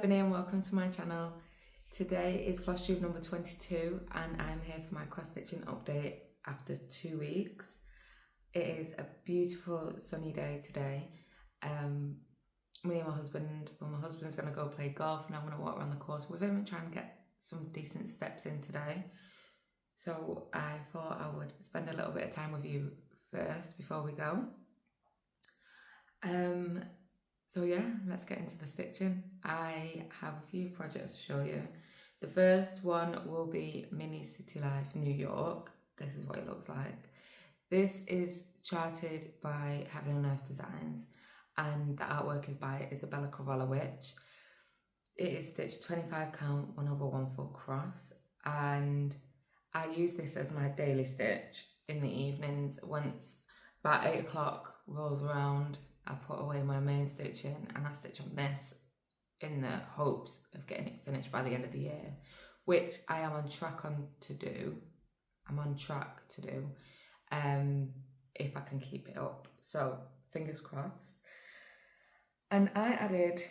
Ebony and welcome to my channel. Today is Flosstube number 22 and I'm here for my cross stitching update after 2 weeks. It is a beautiful sunny day today. Me and my husband's going to go play golf and I'm going to walk around the course with him and try and get some decent steps in today. So I thought I would spend a little bit of time with you first before we go. So yeah, let's get into the stitching. I have a few projects to show you. The first one will be Mini City Life New York. This is what it looks like. This is charted by Heaven and Earth Designs and the artwork is by Isabella Witch. It is stitched 25 count 1/1 full cross and I use this as my daily stitch in the evenings. Once about 8 o'clock rolls around, I put away my main stitching and I stitch on this in the hopes of getting it finished by the end of the year, which I am on track to do. If I can keep it up. So fingers crossed. And I added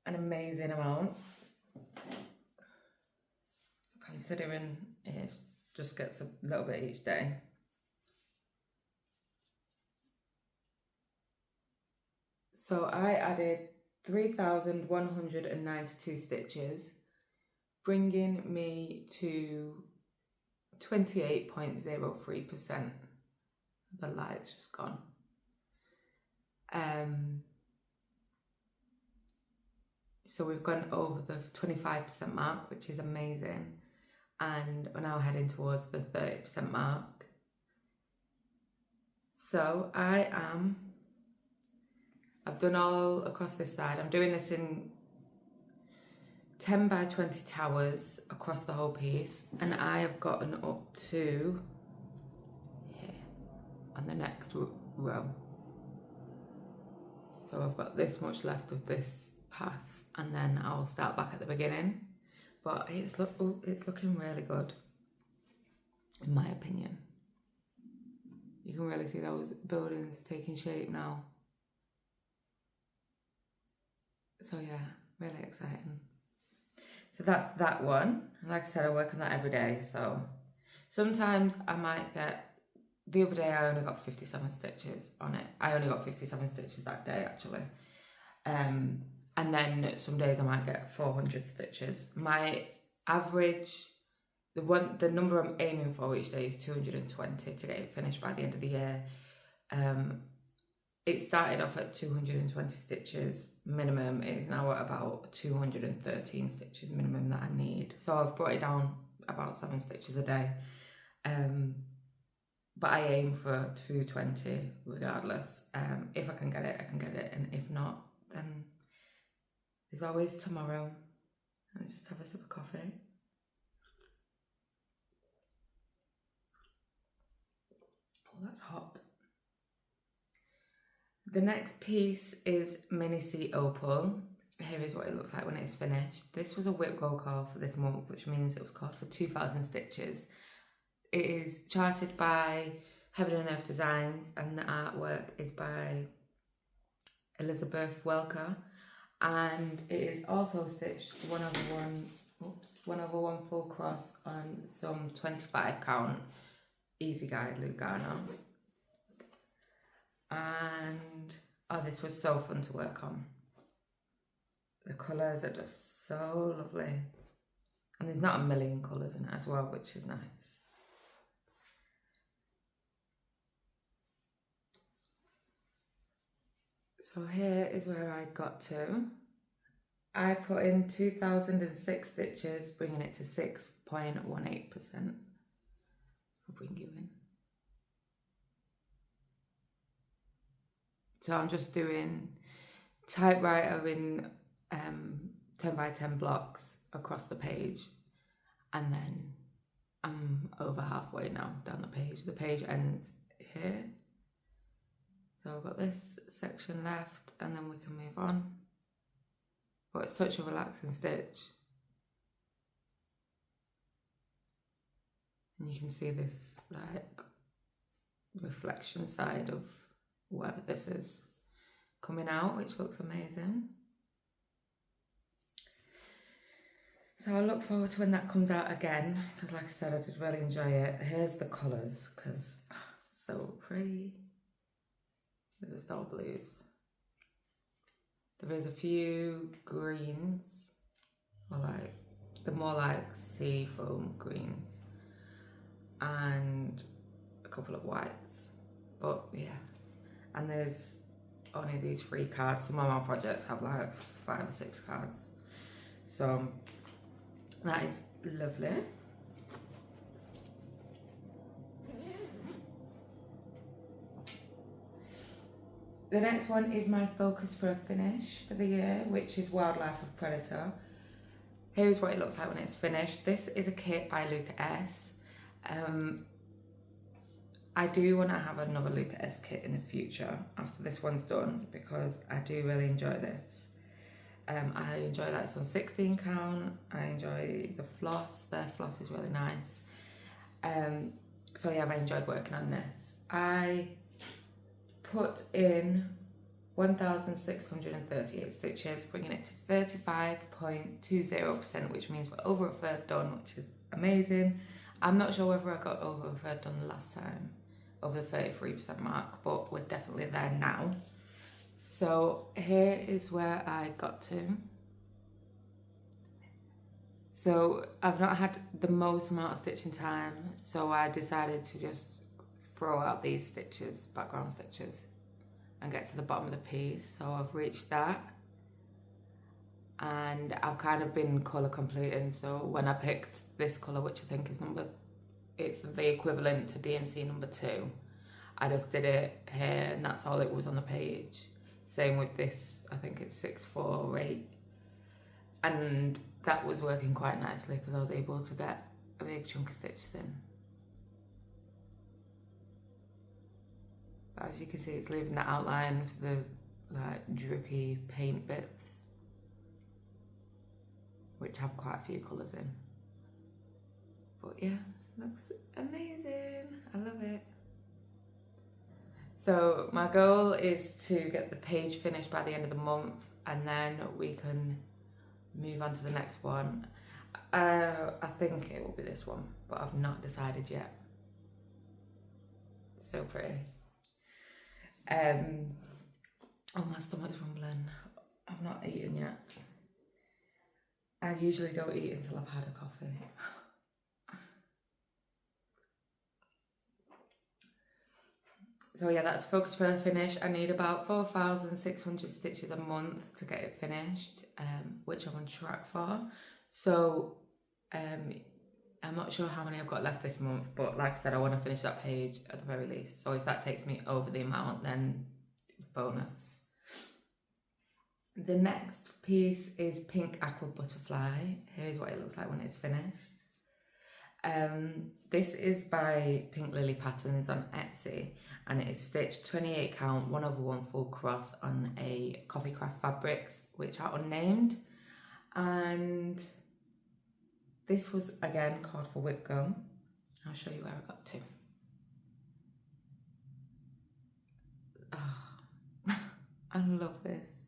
an amazing amount, considering it just gets a little bit each day. So I added 3,192 stitches, bringing me to 28.03%. The light's just gone. So we've gone over the 25% mark, which is amazing. And we're now heading towards the 30% mark. So I've done all across this side. I'm doing this in 10 by 20 towers across the whole piece. And I have gotten up to here on the next row. So I've got this much left of this pass and then I'll start back at the beginning. But it's looking really good, in my opinion. You can really see those buildings taking shape now. So yeah, really exciting. So that's that one. Like I said, I work on that every day. So sometimes I might get, the other day I only got 57 stitches on it. I only got 57 stitches that day actually. And then some days I might get 400 stitches. My average, the number I'm aiming for each day is 220 to get it finished by the end of the year. It started off at 220 stitches minimum. It is now at about 213 stitches minimum that I need. So I've brought it down about 7 stitches a day. But I aim for 220 regardless. If I can get it, I can get it. And if not, then there's always tomorrow. Let me just have a sip of coffee. Oh, that's hot. The next piece is Mini Sea Opal. Here is what it looks like when it's finished. This was a whip go call for this month, which means it was called for 2,000 stitches. It is charted by Heaven and Earth Designs and the artwork is by Elizabeth Welker. And it is also stitched 1/1 full cross on some 25 count Easy Guide Lugano. And oh, this was so fun to work on. The colours are just so lovely. And there's not a million colours in it as well, which is nice. So here is where I got to. I put in 2,006 stitches, bringing it to 6.18%. I'll bring you in. So I'm just doing typewriter in 10 by 10 blocks across the page. And then I'm over halfway now down the page. The page ends here. So I've got this section left and then we can move on. But it's such a relaxing stitch. And you can see this like reflection side of whatever this is coming out, which looks amazing. So I look forward to when that comes out again, because like I said, I did really enjoy it. Here's the colours, because so pretty. There's a star blues. There is a few greens, or like the more like sea foam greens, and a couple of whites. But yeah, and there's only these 3 cards. Some of my projects have like 5 or 6 cards, so that is lovely. The next one is my focus for a finish for the year, which is Wildlife of Predator. Here's what it looks like when it's finished. This is a kit by Luca S. I do want to have another Luca S kit in the future after this one's done, because I do really enjoy this. I enjoy that it's on 16 count. I enjoy the floss. Their floss is really nice. So yeah, I enjoyed working on this. I put in 1,638 stitches, bringing it to 35.20%, which means we're over a third done, which is amazing. I'm not sure whether I got over a third done the last time, over the 33% mark, but we're definitely there now. So here is where I got to. So I've not had the most amount of stitching time, so I decided to just throw out these stitches, background stitches, and get to the bottom of the piece. So I've reached that, and I've kind of been colour completing. So when I picked this colour, which I think is it's the equivalent to DMC number 2, I just did it here, and that's all it was on the page. Same with this, I think it's 648, and that was working quite nicely because I was able to get a big chunk of stitches in. But as you can see, it's leaving the outline for the like drippy paint bits, which have quite a few colours in. But yeah, looks amazing. I love it. So my goal is to get the page finished by the end of the month, and then we can move on to the next one. I think it will be this one, but I've not decided yet. So pretty. Oh, my stomach's rumbling. I've not eaten yet. I usually don't eat until I've had a coffee. So yeah, that's focus for a finish. I need about 4,600 stitches a month to get it finished, which I'm on track for. So I'm not sure how many I've got left this month, but like I said, I want to finish that page at the very least. So if that takes me over the amount, then bonus. The next piece is Pink Aqua Butterfly. Here's what it looks like when it's finished. This is by Pink Lily Patterns on Etsy, and it is stitched 28 count 1/1 full cross on a Coffee Craft fabrics, which are unnamed. And this was again called for whip gum. I'll show you where I got to. Oh, I love this.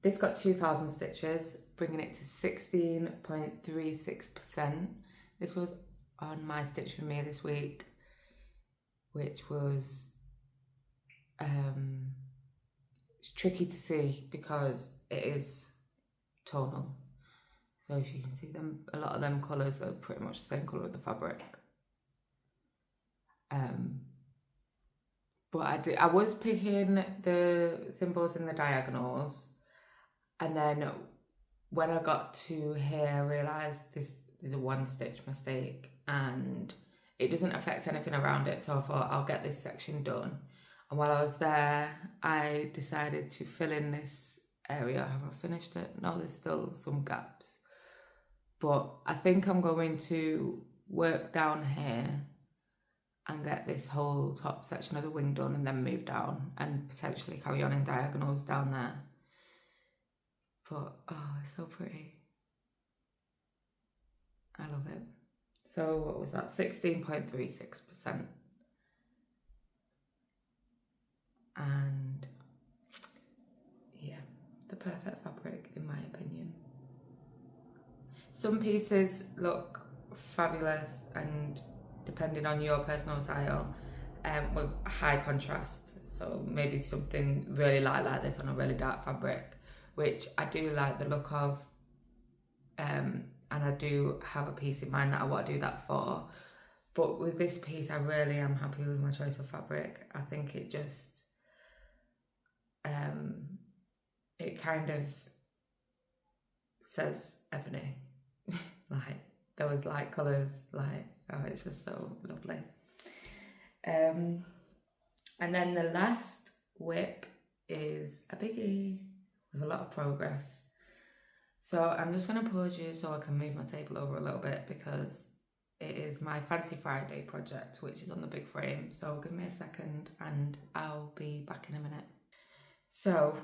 This got 2,000 stitches, bringing it to 16.36%. This was on my Stitch With Me this week, which was it's tricky to see because it is tonal. So if you can see them, a lot of them colours are pretty much the same colour of the fabric. But I was picking the symbols in the diagonals, and then when I got to here, I realised this is a 1 stitch mistake and it doesn't affect anything around it. So I thought I'll get this section done. And while I was there, I decided to fill in this area. Have I finished it? No, there's still some gaps. But I think I'm going to work down here and get this whole top section of the wing done, and then move down and potentially carry on in diagonals down there. But oh, it's so pretty. I love it. So what was that? 16.36%. And yeah, the perfect fabric in my opinion. Some pieces look fabulous and depending on your personal style, with high contrast. So maybe something really light like this on a really dark fabric, which I do like the look of. And I do have a piece in mind that I want to do that for. But with this piece, I really am happy with my choice of fabric. I think it just, it kind of says ebony. Like, those light colours, like, oh, it's just so lovely. And then the last whip is a biggie with a lot of progress. So I'm just going to pause you so I can move my table over a little bit because it is my Fancy Friday project, which is on the big frame. So give me a second and I'll be back in a minute. So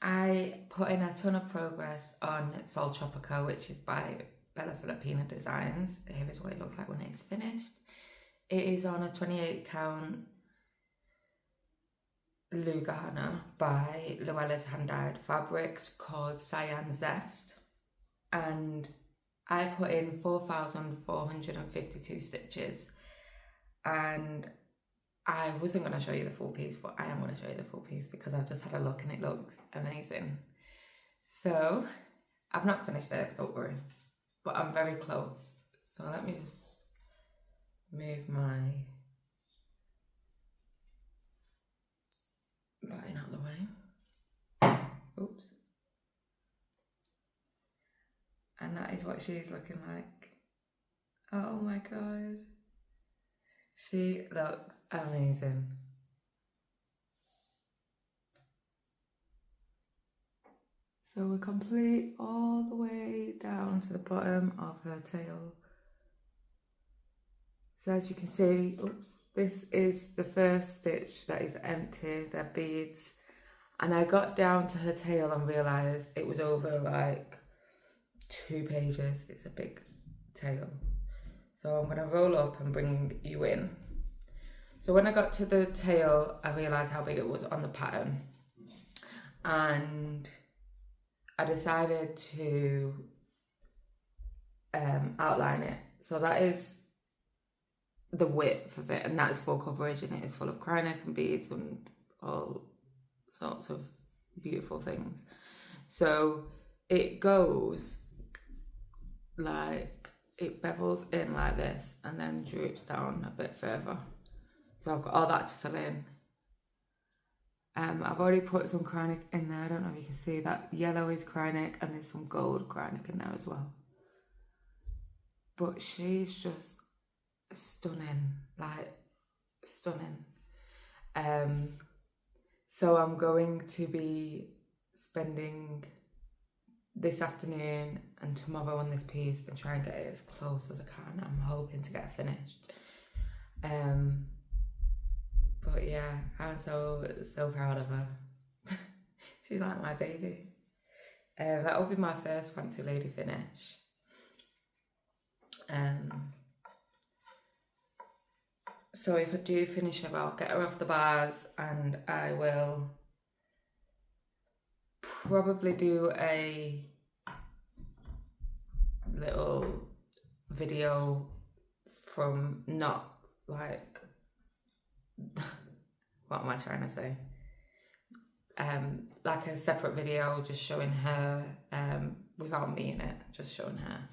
I put in a ton of progress on Sol Tropico, which is by Bella Filipina Designs. Here is what it looks like when it's finished. It is on a 28 count Lugana by Luella's hand-dyed fabrics called Cyan Zest. And I put in 4,452 stitches, and I wasn't going to show you the full piece, but I am going to show you the full piece because I've just had a look and it looks amazing. So I've not finished it, don't worry, but I'm very close. So let me just move my button out of the way. Oops. And that is what she's looking like. Oh my god. She looks amazing. So we're complete all the way down to the bottom of her tail. So as you can see, oops, this is the first stitch that is empty, they're beads. And I got down to her tail and realised it was over like 2 pages. It's a big tail. So I'm going to roll up and bring you in. So when I got to the tail, I realised how big it was on the pattern. And I decided to outline it. So that is the width of it, and that is full coverage, and it is full of crinoline and beads and all sorts of beautiful things. So it goes like, it bevels in like this and then droops down a bit further. So I've got all that to fill in. I've already put some crinoline in there. I don't know if you can see that. Yellow is crinoline and there's some gold crinoline in there as well. But she's just stunning, like stunning. So I'm going to be spending this afternoon and tomorrow on this piece and try and get it as close as I can. I'm hoping to get it finished. But yeah, I'm so proud of her. She's like my baby. That will be my first Fancy Lady finish. So if I do finish her, I'll get her off the bars and I will probably do a little video from, not like, what am I trying to say? Like a separate video just showing her, without me in it, just showing her.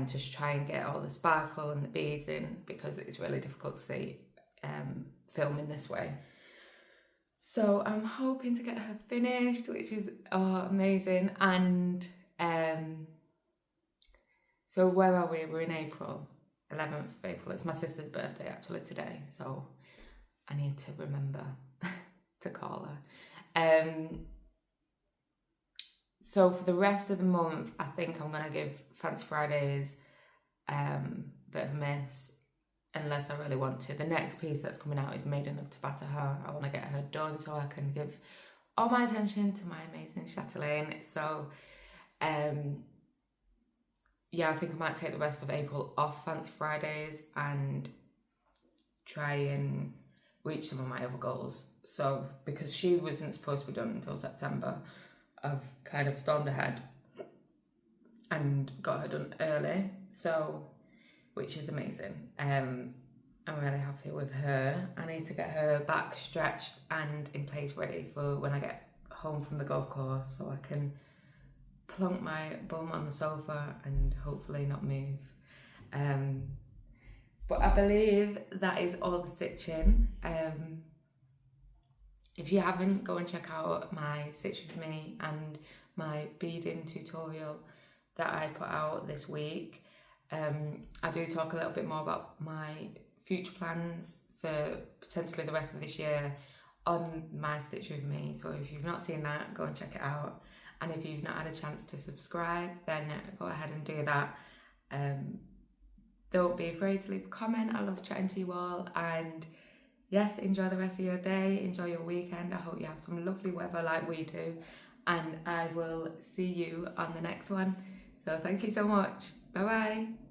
To try and get all the sparkle and the beads in, because it's really difficult to see filming this way. So I'm hoping to get her finished, which is amazing. And so where are we? We're in April, 11th of April. It's my sister's birthday actually today, so I need to remember to call her. So for the rest of the month, I think I'm going to give Fancy Fridays a bit of a miss, unless I really want to. The next piece that's coming out is Maiden of Tabataha. I want to get her done so I can give all my attention to my amazing chatelaine. So, yeah, I think I might take the rest of April off Fancy Fridays and try and reach some of my other goals. So, because she wasn't supposed to be done until September, I've kind of stormed ahead and got her done early, so which is amazing. I'm really happy with her. I need to get her back stretched and in place ready for when I get home from the golf course, so I can plonk my bum on the sofa and hopefully not move. But I believe that is all the stitching. If you haven't, go and check out my Stitch With Me and my beading tutorial that I put out this week. I do talk a little bit more about my future plans for potentially the rest of this year on my Stitch With Me. So if you've not seen that, go and check it out. And if you've not had a chance to subscribe, then go ahead and do that. Don't be afraid to leave a comment. I love chatting to you all. And yes, enjoy the rest of your day. Enjoy your weekend. I hope you have some lovely weather like we do. And I will see you on the next one. So thank you so much. Bye bye.